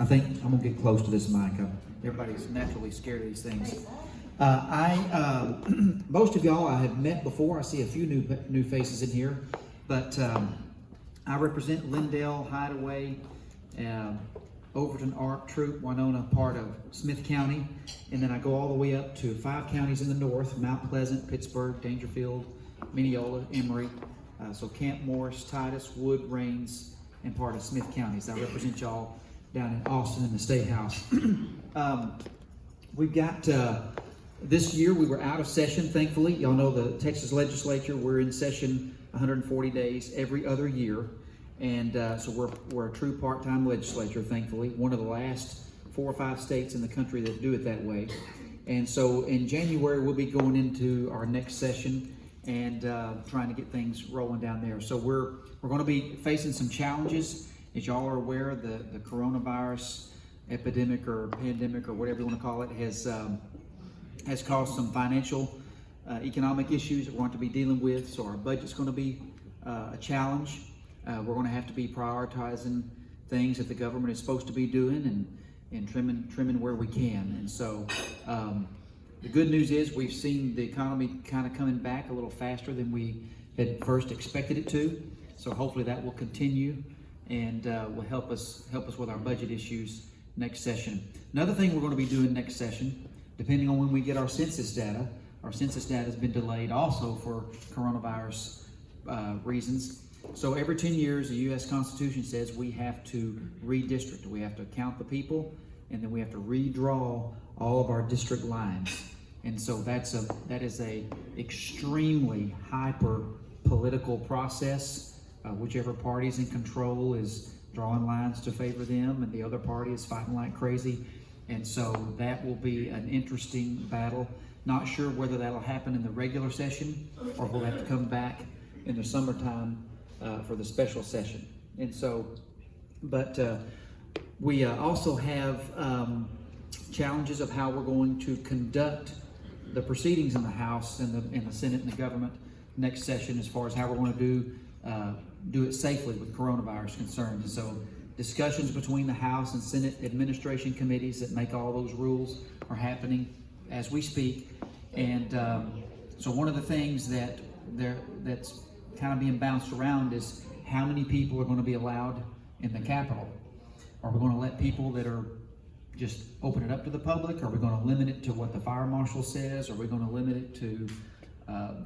think I'm gonna get close to this mic. Everybody's naturally scared of these things. Most of y'all I have met before. I see a few new faces in here, but I represent Lindale, Hideaway, Overton, Ark, Troop, Winona, part of Smith County, and then I go all the way up to 5 counties in the north: Mount Pleasant, Pittsburgh, Daingerfield, Mineola, Emory. So Camp Morris, Titus, Wood, Rains, and part of Smith counties. I represent y'all down in Austin in the State House. We've got, this year we were out of session, thankfully. Y'all know the Texas legislature, we're in session 140 days every other year. And so we're a true part-time legislature, thankfully. One of the last 4 or 5 states in the country that do it that way. And so in January, we'll be going into our next session and trying to get things rolling down there. So we're going to be facing some challenges. As y'all are aware, the coronavirus epidemic or pandemic or whatever you want to call it has caused some financial, economic issues that we're going to be dealing with. So our budget's going to be a challenge. We're going to have to be prioritizing things that the government is supposed to be doing and trimming where we can. And so the good news is we've seen the economy kind of coming back a little faster than we had first expected it to. So hopefully that will continue and will help us with our budget issues next session. Another thing we're going to be doing next session, depending on when we get our census data has been delayed also for coronavirus reasons. So every 10 years, the U.S. Constitution says we have to redistrict. We have to count the people, and then we have to redraw all of our district lines. And so that is a extremely hyper political process. Whichever party's in control is drawing lines to favor them, and the other party is fighting like crazy. And so that will be an interesting battle. Not sure whether that'll happen in the regular session or we'll have to come back in the summertime for the special session. And so, but we also have challenges of how we're going to conduct the proceedings in the House and the Senate and the government next session, as far as how we're going to do it safely with coronavirus concerns. And so discussions between the House and Senate administration committees that make all those rules are happening as we speak. And so one of the things that's kind of being bounced around is how many people are going to be allowed in the Capitol. Are we going to let people that are just open it up to the public? Are we going to limit it to what the fire marshal says? Are we going to limit it to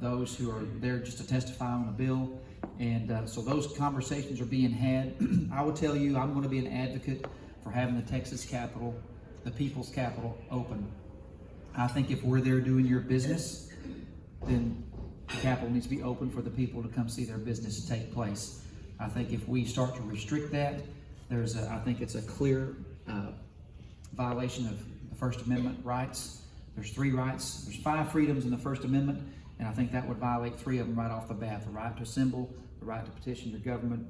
those who are there just to testify on a bill? And so those conversations are being had. I will tell you, I'm going to be an advocate for having the Texas Capitol, the People's Capitol, open. I think if we're there doing your business, then the Capitol needs to be open for the people to come see their business take place. I think if we start to restrict that, I think it's a clear violation of the First Amendment rights. There's 3 rights. There's 5 freedoms in the First Amendment, and I think that would violate 3 of them right off the bat: the right to assemble, the right to petition your government,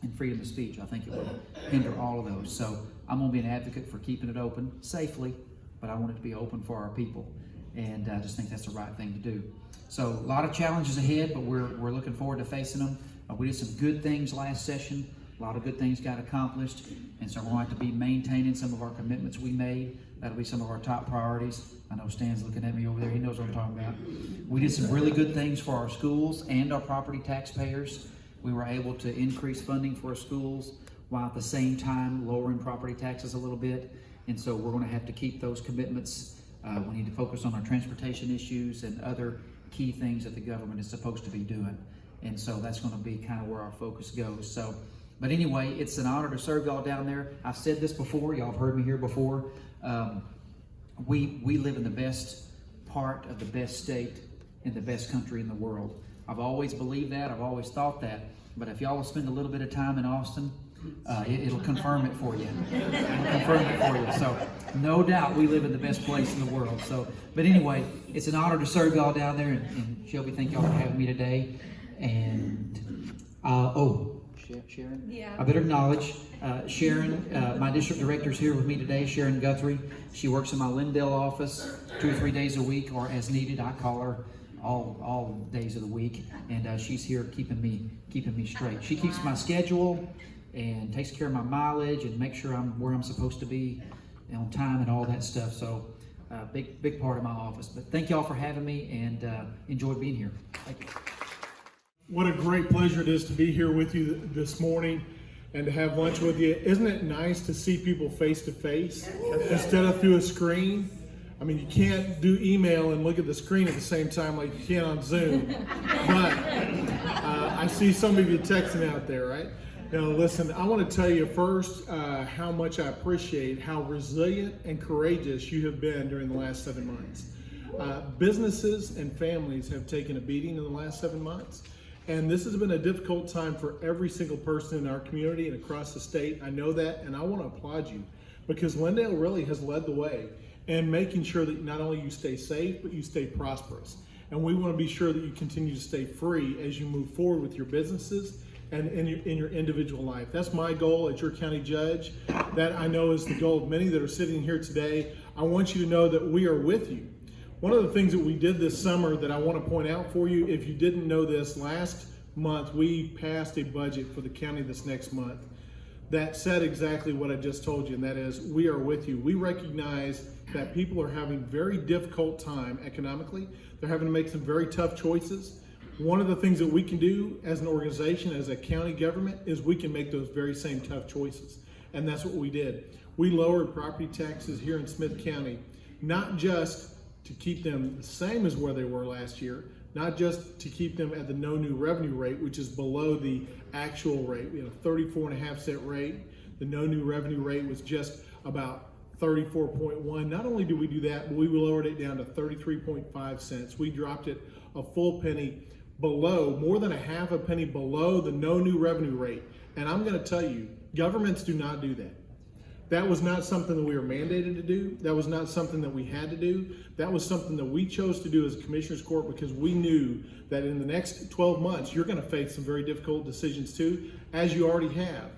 and freedom of speech. I think it would hinder all of those. So I'm going to be an advocate for keeping it open safely, but I want it to be open for our people, and I just think that's the right thing to do. So a lot of challenges ahead, but we're looking forward to facing them. We did some good things last session. A lot of good things got accomplished, and so we're going to have to be maintaining some of our commitments we made. That'll be some of our top priorities. I know Stan's looking at me over there. He knows what I'm talking about. We did some really good things for our schools and our property taxpayers. We were able to increase funding for our schools while at the same time lowering property taxes a little bit. And so we're going to have to keep those commitments. We need to focus on our transportation issues and other key things that the government is supposed to be doing. And so that's going to be kind of where our focus goes. So, but anyway, it's an honor to serve y'all down there. I've said this before. Y'all have heard me here before. We live in the best part of the best state in the best country in the world. I've always believed that. I've always thought that. But if y'all will spend a little bit of time in Austin, it'll confirm it for you. It'll confirm it for you. So no doubt we live in the best place in the world. So, but anyway, it's an honor to serve y'all down there. And Shelby, thank y'all for having me today. And Sharon? Yeah. I better acknowledge Sharon, my district director, is here with me today, Sharon Guthrie. She works in my Lindale office 2 or 3 days a week, or as needed. I call her all days of the week, and she's here keeping me straight. She keeps my schedule. and takes care of my mileage and makes sure I'm where I'm supposed to be on time and all that stuff. So big part of my office. But thank y'all for having me, and enjoyed being here. Thank you. What a great pleasure it is to be here with you this morning and to have lunch with you. Isn't it nice to see people face to face instead of through a screen? I mean, you can't do email and look at the screen at the same time like you can on Zoom. But I see some of you texting out there, right? Now, listen, I want to tell you first how much I appreciate how resilient and courageous you have been during the last 7 months. Businesses and families have taken a beating in the last 7 months. And this has been a difficult time for every single person in our community and across the state. I know that, and I want to applaud you because Lindale really has led the way in making sure that not only you stay safe, but you stay prosperous. And we want to be sure that you continue to stay free as you move forward with your businesses and in your individual life. That's my goal as your county judge. That I know is the goal of many that are sitting here today. I want you to know that we are with you. One of the things that we did this summer that I want to point out for you, if you didn't know this, last month we passed a budget for the county this next month that said exactly what I just told you, and that is we are with you. We recognize that people are having very difficult time economically. They're having to make some very tough choices. One of the things that we can do as an organization, as a county government, is we can make those very same tough choices. And that's what we did. We lowered property taxes here in Smith County, not just to keep them the same as where they were last year, not just to keep them at the no new revenue rate, which is below the actual rate. We had a 34.5 cent rate. The no new revenue rate was just about 34.1. Not only did we do that, but we lowered it down to 33.5 cents. We dropped it a full penny below, more than a half a penny below the no new revenue rate. And I'm going to tell you, governments do not do that. That was not something that we were mandated to do. That was not something that we had to do. That was something that we chose to do as a Commissioners Court because we knew that in the next 12 months, you're going to face some very difficult decisions too, as you already have.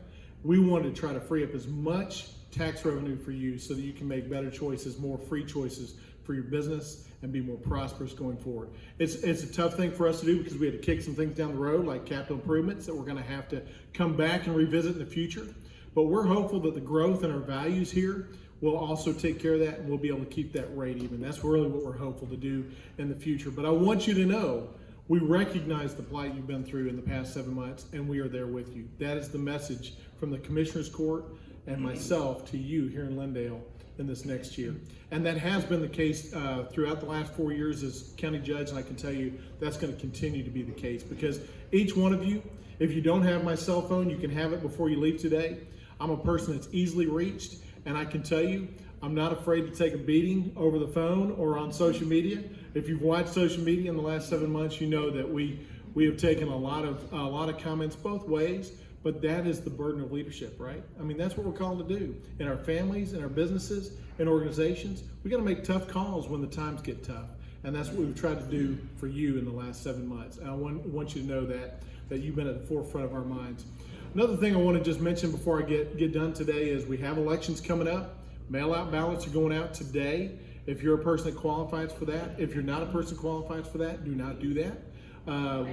We wanted to try to free up as much tax revenue for you so that you can make better choices, more free choices for your business and be more prosperous going forward. It's a tough thing for us to do because we had to kick some things down the road like capital improvements that we're going to have to come back and revisit in the future. But we're hopeful that the growth in our values here will also take care of that, and we'll be able to keep that rate even. That's really what we're hopeful to do in the future. But I want you to know we recognize the plight you've been through in the past 7 months, and we are there with you. That is the message from the Commissioners Court and myself to you here in Lindale in this next year. And that has been the case throughout the last 4 years as county judge, and I can tell you that's going to continue to be the case because each one of you, if you don't have my cell phone, you can have it before you leave today. I'm a person that's easily reached, and I can tell you, I'm not afraid to take a beating over the phone or on social media. If you've watched social media in the last 7 months, you know that we have taken a lot of comments both ways, but that is the burden of leadership, right? I mean, that's what we're called to do. In our families, in our businesses, in organizations, we got to make tough calls when the times get tough, and that's what we've tried to do for you in the last 7 months. And I want you to know that you've been at the forefront of our minds. Another thing I want to just mention before I get done today is we have elections coming up. Mail-out ballots are going out today. If you're a person that qualifies for that, if you're not a person that qualifies for that, do not do that.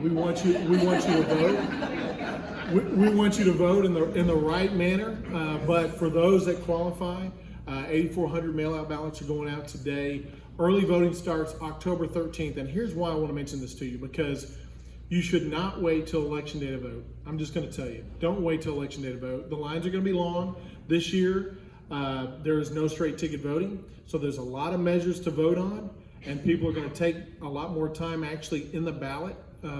We want you to vote. We want you to vote in the right manner. But for those that qualify, 8,400 mail-out ballots are going out today. Early voting starts October 13th. And here's why I want to mention this to you, because you should not wait till election day to vote. I'm just going to tell you, don't wait till election day to vote. The lines are going to be long. This year, there is no straight ticket voting, so there's a lot of measures to vote on, and people are going to take a lot more time actually in the ballot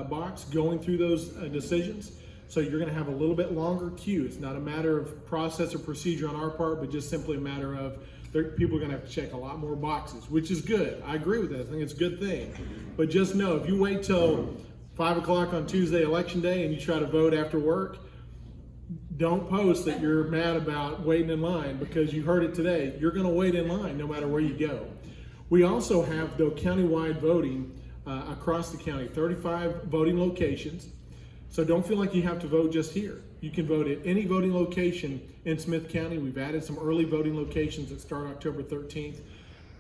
box going through those decisions. So you're going to have a little bit longer queue. It's not a matter of process or procedure on our part, but just simply a matter of people are going to have to check a lot more boxes, which is good. I agree with that. I think it's a good thing. But just know, if you wait till 5 o'clock on Tuesday, election day, and you try to vote after work, don't post that you're mad about waiting in line because you heard it today. You're going to wait in line no matter where you go. We also have, though, countywide voting across the county, 35 voting locations. So don't feel like you have to vote just here. You can vote at any voting location in Smith County. We've added some early voting locations that start October 13th.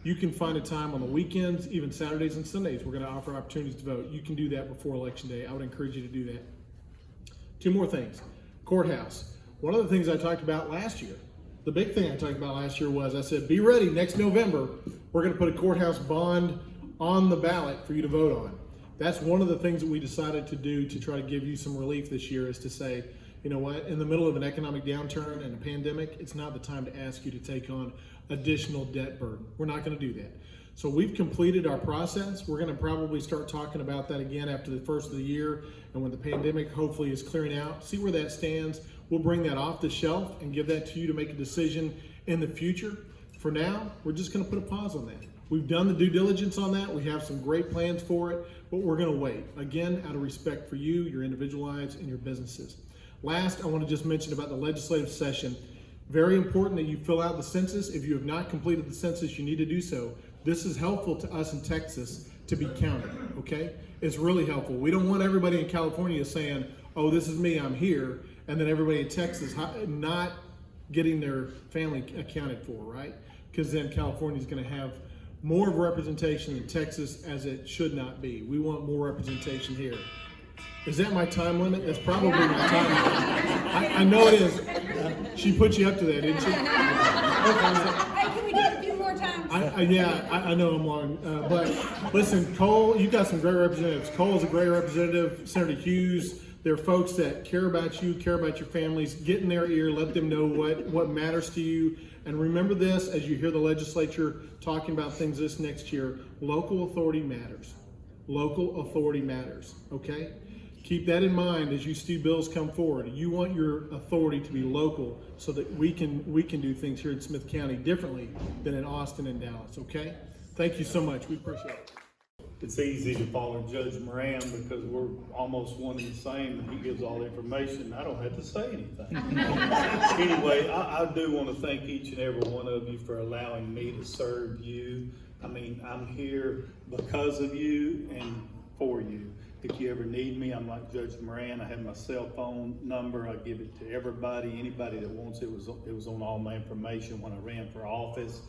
You can find a time on the weekends, even Saturdays and Sundays. We're going to offer opportunities to vote. You can do that before Election Day. I would encourage you to do that. 2 more things. Courthouse. One of the things I talked about last year, the big thing I talked about last year was I said, be ready, next November, we're going to put a courthouse bond on the ballot for you to vote on. That's one of the things that we decided to do to try to give you some relief this year, is to say, you know what, in the middle of an economic downturn and a pandemic, it's not the time to ask you to take on additional debt burden. We're not going to do that. So we've completed our process. We're going to probably start talking about that again after the first of the year, and when the pandemic hopefully is clearing out, see where that stands. We'll bring that off the shelf and give that to you to make a decision in the future. For now, we're just going to put a pause on that. We've done the due diligence on that. We have some great plans for it, but we're going to wait. Again, out of respect for you, your individual lives, and your businesses. Last, I want to just mention about the legislative session. Very important that you fill out the census. If you have not completed the census, you need to do so. This is helpful to us in Texas to be counted, okay? It's really helpful. We don't want everybody in California saying, oh, this is me, I'm here, and then everybody in Texas not getting their family accounted for, right? Because then California is going to have more of a representation in Texas, as it should not be. We want more representation here. Is that my time limit? That's probably my time limit. I know it is. She put you up to that, didn't she? Hey, can we do it a few more times? I know I'm long. But listen, Cole, you've got some great representatives. Cole is a great representative. Senator Hughes, they're folks that care about you, care about your families. Get in their ear, let them know what matters to you. And remember this, as you hear the legislature talking about things this next year, local authority matters. Local authority matters, okay? Keep that in mind as you see bills come forward. You want your authority to be local so that we can do things here in Smith County differently than in Austin and Dallas, okay? Thank you so much. We appreciate it. It's easy to follow Judge Moran because we're almost one and the same, and he gives all the information. I don't have to say anything. Anyway, I do want to thank each and every one of you for allowing me to serve you. I mean, I'm here because of you and for you. If you ever need me, I'm like Judge Moran. I have my cell phone number. I give it to everybody, anybody that wants it. It was on all my information when I ran for office.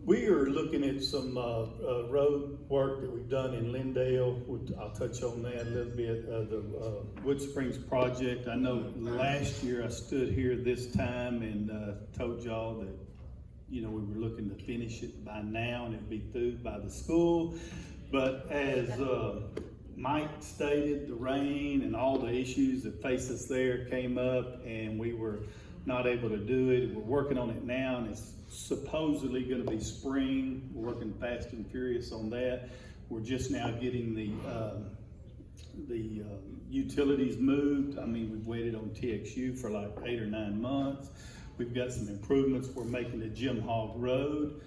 We are looking at some road work that we've done in Lindale. I'll touch on that a little bit. The Wood Springs project. I know last year I stood here this time and told y'all that, you know, we were looking to finish it by now and it'd be through by the school. But as Mike stated, the rain and all the issues that face us there came up and we were not able to do it. We're working on it now and it's supposedly going to be spring. We're working fast and furious on that. We're just now getting the utilities moved. I mean, we've waited on TXU for like 8 or 9 months. We've got some improvements. We're making the Jim Hogg Road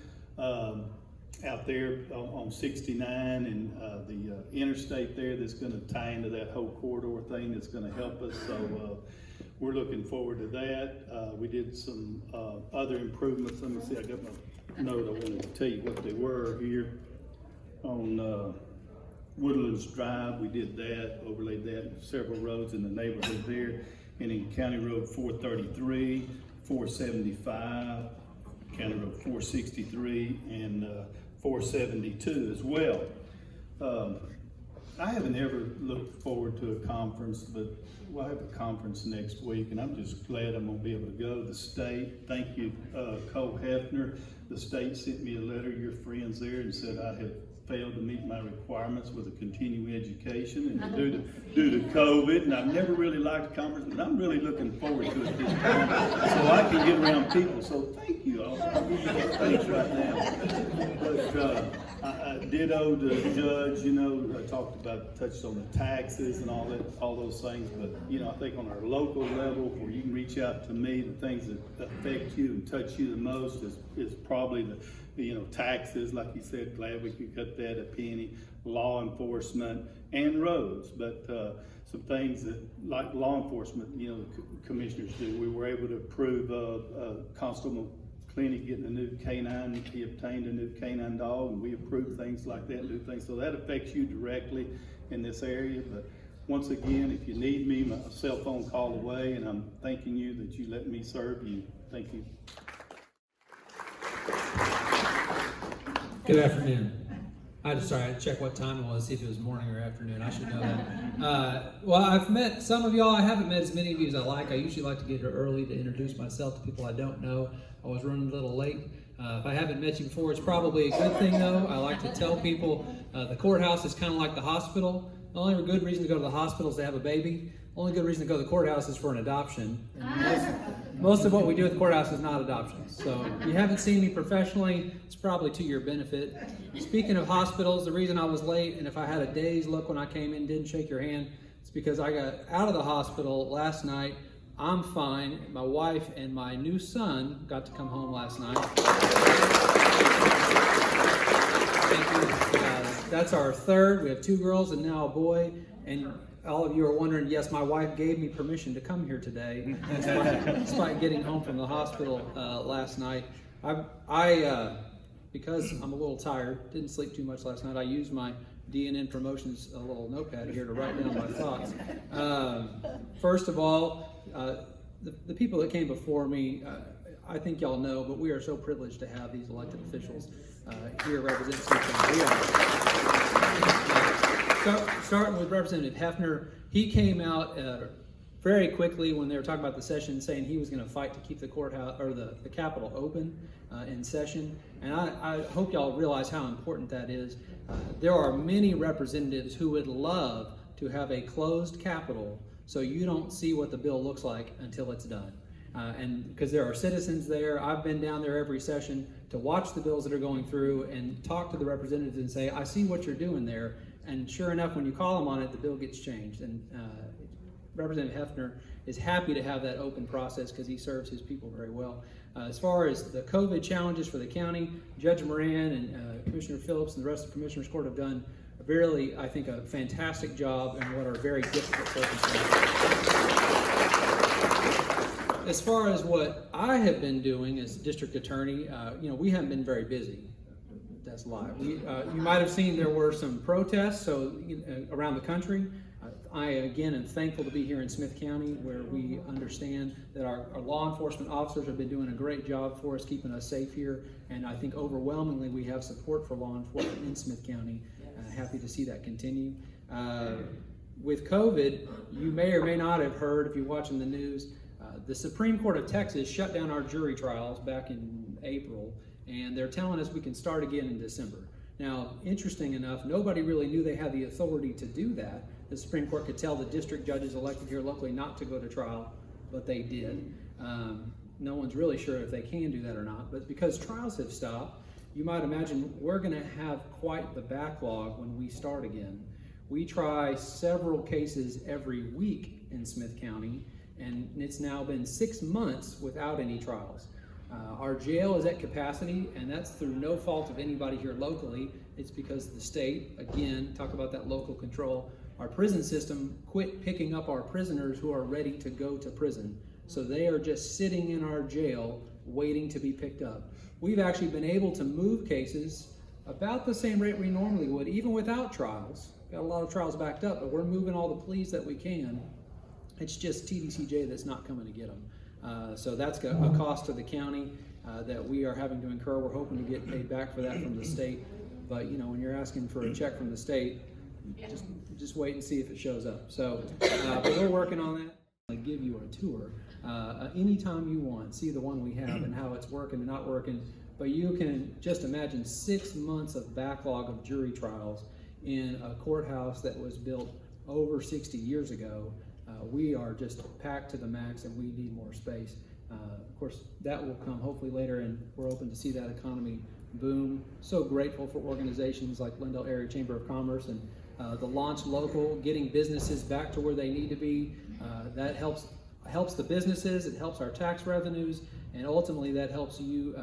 out there on 69 and the interstate there that's going to tie into that whole corridor thing that's going to help us. So we're looking forward to that. We did some other improvements. Let me see, I got my note. I wanted to tell you what they were here. On Woodlands Drive, we did that, overlaid that, several roads in the neighborhood there. And in County Road 433, 475, County Road 463, and 472 as well. I haven't ever looked forward to a conference, but we'll have a conference next week, and I'm just glad I'm gonna be able to go. The state, thank you, Cole Hefner. The state sent me a letter, your friends there, and said I have failed to meet my requirements with a continuing education and due to COVID, and I've never really liked a conference, but I'm really looking forward to it this time so I can get around people. So thank you all. I'll give you those thanks right now. But I ditto the judge, you know, I touched on the taxes and all those things, but you know, I think on our local level where you can reach out to me, the things that affect you and touch you the most is probably the taxes, like you said, glad we could cut that a penny, law enforcement and roads, but some things that like law enforcement, the commissioners do. We were able to approve Constable Clinic getting a new canine. He obtained a new canine dog, and we approve things like that, do things. So that affects you directly in this area. But once again, if you need me, my cell phone call away, and I'm thanking you that you let me serve you. Thank you. Good afternoon. I had to check what time it was, see if it was morning or afternoon. I should know that. Well, I've met some of y'all. I haven't met as many of you as I like. I usually like to get here early to introduce myself to people I don't know. I was running a little late. If I haven't met you before, it's probably a good thing, though. I like to tell people the courthouse is kind of like the hospital. The only good reason to go to the hospital is to have a baby. The only good reason to go to the courthouse is for an adoption. And most of what we do at the courthouse is not adoptions. So if you haven't seen me professionally, it's probably to your benefit. Speaking of hospitals, the reason I was late, and if I had a dazed look when I came in, didn't shake your hand, it's because I got out of the hospital last night. I'm fine. My wife and my new son got to come home last night. Thank you. That's our third. We have 2 girls and now a boy. And all of you are wondering, yes, my wife gave me permission to come here today, despite getting home from the hospital last night. Because I'm a little tired, didn't sleep too much last night, I used my DNN Promotions little notepad here to write down my thoughts. First of all, the people that came before me, I think y'all know, but we are so privileged to have these elected officials here representing Smith County. Starting with Representative Hefner, he came out very quickly when they were talking about the session, saying he was going to fight to keep the courthouse or the Capitol open in session. And I hope y'all realize how important that is. There are many representatives who would love to have a closed Capitol so you don't see what the bill looks like until it's done. And because there are citizens there, I've been down there every session to watch the bills that are going through and talk to the representatives and say, I see what you're doing there. And sure enough, when you call them on it, the bill gets changed. And Representative Hefner is happy to have that open process because he serves his people very well. As far as the COVID challenges for the county, Judge Moran and Commissioner Phillips and the rest of the Commissioners Court have done really, I think, a fantastic job in what are very difficult circumstances. As far as what I have been doing as district attorney, we haven't been very busy. That's a lie. You might have seen there were some protests around the country. I, again, am thankful to be here in Smith County, where we understand that our law enforcement officers have been doing a great job for us, keeping us safe here. And I think overwhelmingly we have support for law enforcement in Smith County. Happy to see that continue. With COVID, you may or may not have heard, if you're watching the news, the Supreme Court of Texas shut down our jury trials back in April, and they're telling us we can start again in December. Now, interesting enough, nobody really knew they had the authority to do that. The Supreme Court could tell the district judges elected here locally not to go to trial, but they did. No one's really sure if they can do that or not, but because trials have stopped, you might imagine we're going to have quite the backlog when we start again. We try several cases every week in Smith County, and it's now been 6 months without any trials. Our jail is at capacity, and that's through no fault of anybody here locally. It's because the state, again, talk about that local control, our prison system quit picking up our prisoners who are ready to go to prison. So they are just sitting in our jail waiting to be picked up. We've actually been able to move cases about the same rate we normally would, even without trials. Got a lot of trials backed up, but we're moving all the pleas that we can. It's just TDCJ that's not coming to get them. So that's a cost to the county that we are having to incur. We're hoping to get paid back for that from the state. But when you're asking for a check from the state, just wait and see if it shows up. So but we're working on that. I'll give you a tour anytime you want. See the one we have and how it's working and not working. But you can just imagine 6 months of backlog of jury trials in a courthouse that was built over 60 years ago. We are just packed to the max and we need more space. Of course, that will come hopefully later, and we're open to see that economy boom. So grateful for organizations like Lindale Area Chamber of Commerce and the Launch Local, getting businesses back to where they need to be. That helps the businesses, it helps our tax revenues, and ultimately that helps you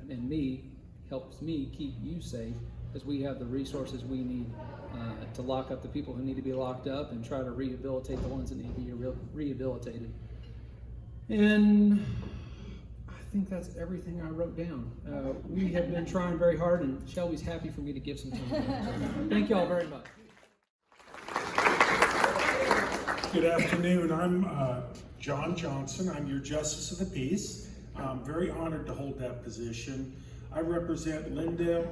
and me, helps me keep you safe, because we have the resources we need to lock up the people who need to be locked up and try to rehabilitate the ones that need to be rehabilitated. And I think that's everything I wrote down. We have been trying very hard, and Shelby's happy for me to give some time. So thank you all very much. Good afternoon. I'm John Johnson. I'm your Justice of the Peace. I'm very honored to hold that position. I represent Lindale,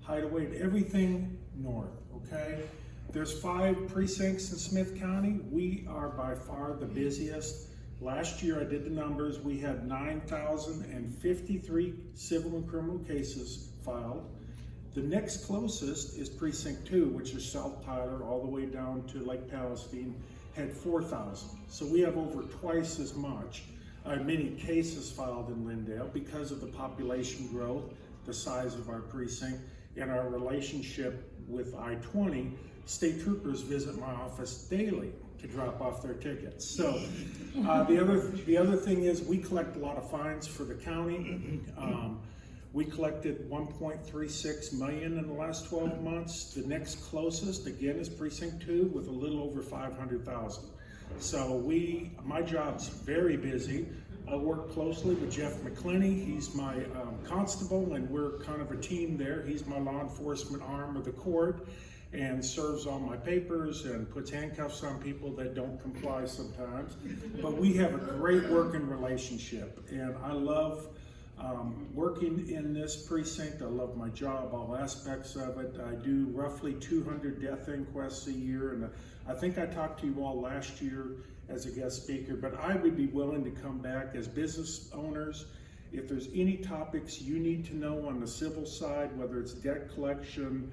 Hideaway, and everything north, okay? There's 5 precincts in Smith County. We are by far the busiest. Last year, I did the numbers, we had 9,053 civil and criminal cases filed. The next closest is Precinct 2, which is South Tyler, all the way down to Lake Palestine, had 4,000. So we have over twice as many cases filed in Lindale because of the population growth, the size of our precinct, and our relationship with I-20. State troopers visit my office daily to drop off their tickets. So the other thing is we collect a lot of fines for the county. We collected 1.36 million in the last 12 months. The next closest, again, is Precinct 2 with a little over 500,000. So my job's very busy. I work closely with Jeff McClenny. He's my constable, and we're kind of a team there. He's my law enforcement arm of the court and serves all my papers and puts handcuffs on people that don't comply sometimes. But we have a great working relationship, and I love working in this precinct. I love my job, all aspects of it. I do roughly 200 death inquests a year, and I think I talked to you all last year as a guest speaker, but I would be willing to come back as business owners. If there's any topics you need to know on the civil side, whether it's debt collection,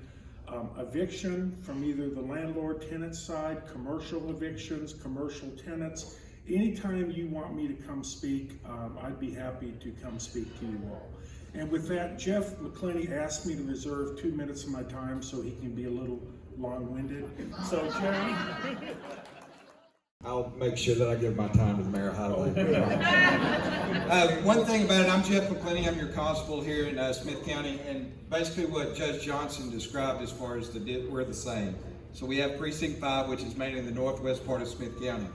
eviction from either the landlord-tenant side, commercial evictions, commercial tenants, anytime you want me to come speak, I'd be happy to come speak to you all. And with that, Jeff McClenny asked me to reserve 2 minutes of my time so he can be a little long-winded. So, Jeff. I'll make sure that I give my time to the Mayor Hideaway. One thing about it, I'm Jeff McClenny. I'm your constable here in Smith County, and basically what Judge Johnson described as far as we're the same. So we have Precinct 5, which is mainly in the northwest part of Smith County.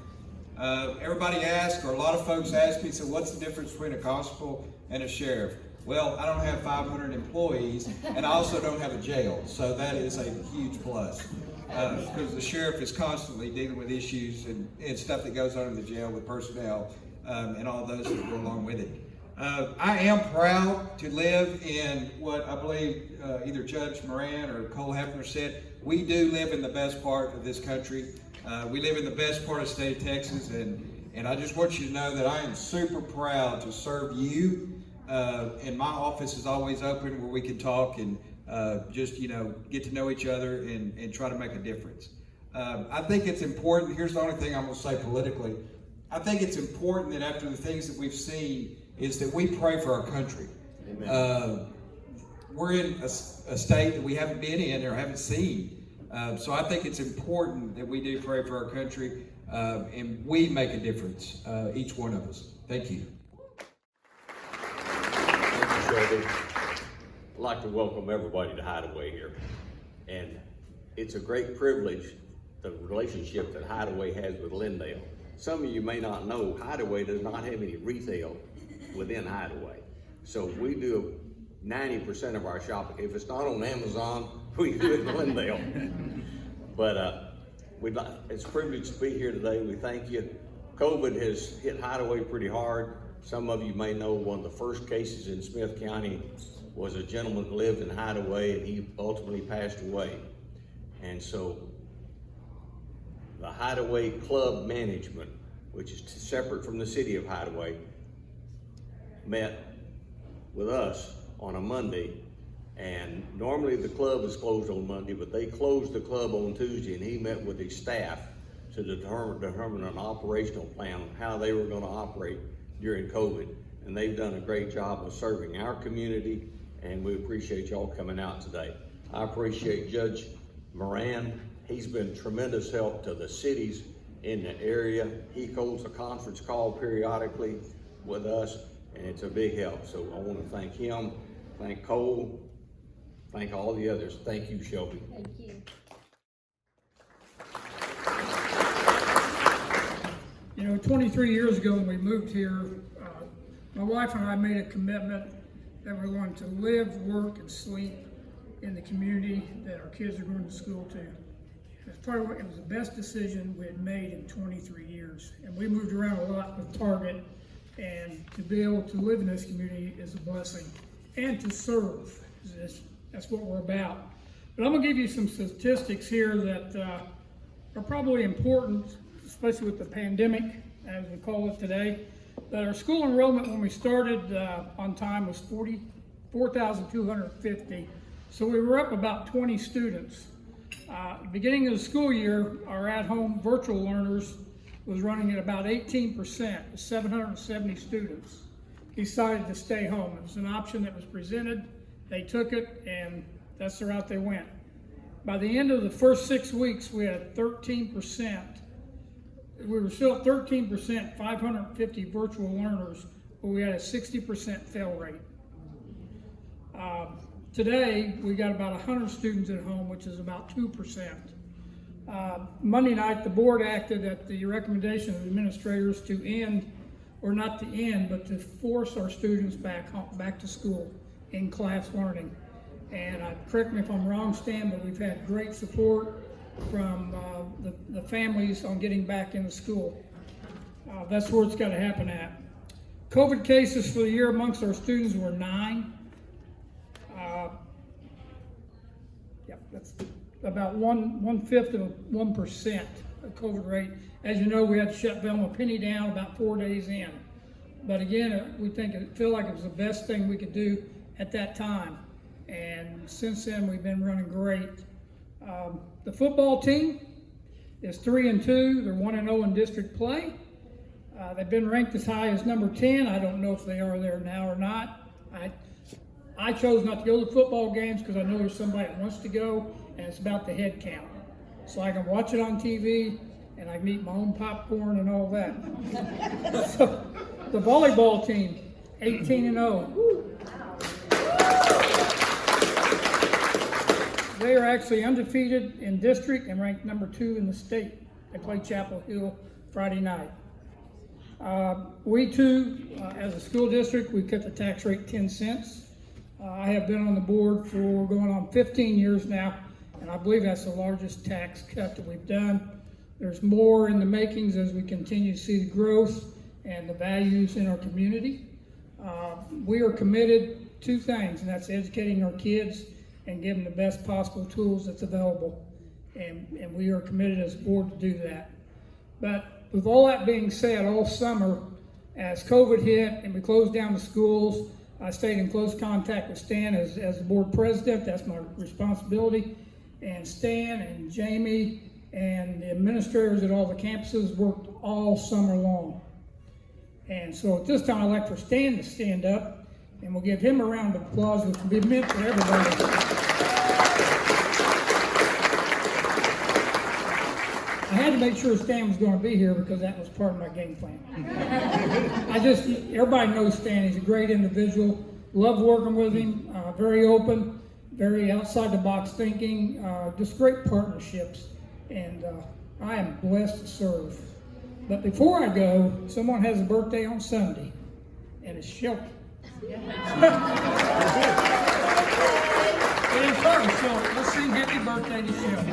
Everybody asks, or a lot of folks ask me, so what's the difference between a constable and a sheriff? Well, I don't have 500 employees, and I also don't have a jail, so that is a huge plus. Because the sheriff is constantly dealing with issues and stuff that goes on in the jail with personnel and all those that go along with it. I am proud to live in what I believe either Judge Moran or Cole Hefner said. We do live in the best part of this country. We live in the best part of the state of Texas, and I just want you to know that I am super proud to serve you. And my office is always open where we can talk and just, get to know each other and try to make a difference. I think it's important, here's the only thing I'm gonna say politically, I think it's important that after the things that we've seen is that we pray for our country. We're in a state that we haven't been in or haven't seen. So I think it's important that we do pray for our country and we make a difference, each one of us. Thank you. Thank you, Shelby. I'd like to welcome everybody to Hideaway here. And it's a great privilege, the relationship that Hideaway has with Lindale. Some of you may not know, Hideaway does not have any retail within Hideaway. So we do 90% of our shopping. If it's not on Amazon, we do it in Lindale. But it's a privilege to be here today. We thank you. COVID has hit Hideaway pretty hard. Some of you may know one of the first cases in Smith County was a gentleman who lived in Hideaway, and he ultimately passed away. And so the Hideaway Club Management, which is separate from the city of Hideaway, met with us on a Monday, and normally the club is closed on Monday, but they closed the club on Tuesday, and he met with his staff to determine an operational plan on how they were going to operate during COVID. And they've done a great job of serving our community, and we appreciate y'all coming out today. I appreciate Judge Moran. He's been tremendous help to the cities in the area. He holds a conference call periodically with us, and it's a big help. So I want to thank him, thank Cole, thank all the others. Thank you, Shelby. Thank you. 23 years ago when we moved here, my wife and I made a commitment that we're going to live, work, and sleep in the community that our kids are going to school to. It was the best decision we had made in 23 years. And we moved around a lot with Target, and to be able to live in this community is a blessing. And to serve. As That's what we're about. But I'm gonna give you some statistics here that are probably important, especially with the pandemic, as we call it today. That our school enrollment when we started on time was 44,250. So we were up about 20 students. Beginning of the school year, our at-home virtual learners was running at about 18%, 770 students decided to stay home. It was an option that was presented, they took it, and that's the route they went. By the end of the first 6 weeks, we had 13%. We were still at 13%, 550 virtual learners, but we had a 60% fail rate. Today, we got about 100 students at home, which is about 2%. Monday night, the board acted at the recommendation of the administrators to end, or not to end, but to force our students back home, back to school in class learning. And correct me if I'm wrong, Stan, but we've had great support from the families on getting back into school. That's where it's got to happen at. COVID cases for the year amongst our students were 9. That's about 1/5 of 1% of COVID rate. As you know, we had to shut Velma Penny down about 4 days in. But again, we feel like it was the best thing we could do at that time. And since then, we've been running great. The football team is 3-2. They're 1-0 in district play. They've been ranked as high as number 10. I don't know if they are there now or not. I chose not to go to football games because I know there's somebody that wants to go, and it's about the head count. So I can watch it on TV, and I can eat my own popcorn and all that. So, the volleyball team, 18-0. They are actually undefeated in district and ranked number 2 in the state. They play Chapel Hill Friday night. We too, as a school district, we cut the tax rate 10 cents. I have been on the board for going on 15 years now, and I believe that's the largest tax cut that we've done. There's more in the makings as we continue to see the growth and the values in our community. We are committed to 2 things, and that's educating our kids and giving the best possible tools that's available. And we are committed as a board to do that. But with all that being said, all summer, as COVID hit and we closed down the schools, I stayed in close contact with Stan as the board president. That's my responsibility. And Stan and Jamie and the administrators at all the campuses worked all summer long. And so at this time, I'd like for Stan to stand up, and we'll give him a round of applause, which will be meant for everybody. I had to make sure Stan was going to be here because that was part of my game plan. Everybody knows Stan. He's a great individual. Love working with him. Very open, very outside the box thinking. Just great partnerships. And I am blessed to serve. But before I go, someone has a birthday on Sunday, and it's Shelby. It is her, so let's sing happy birthday to Shelby.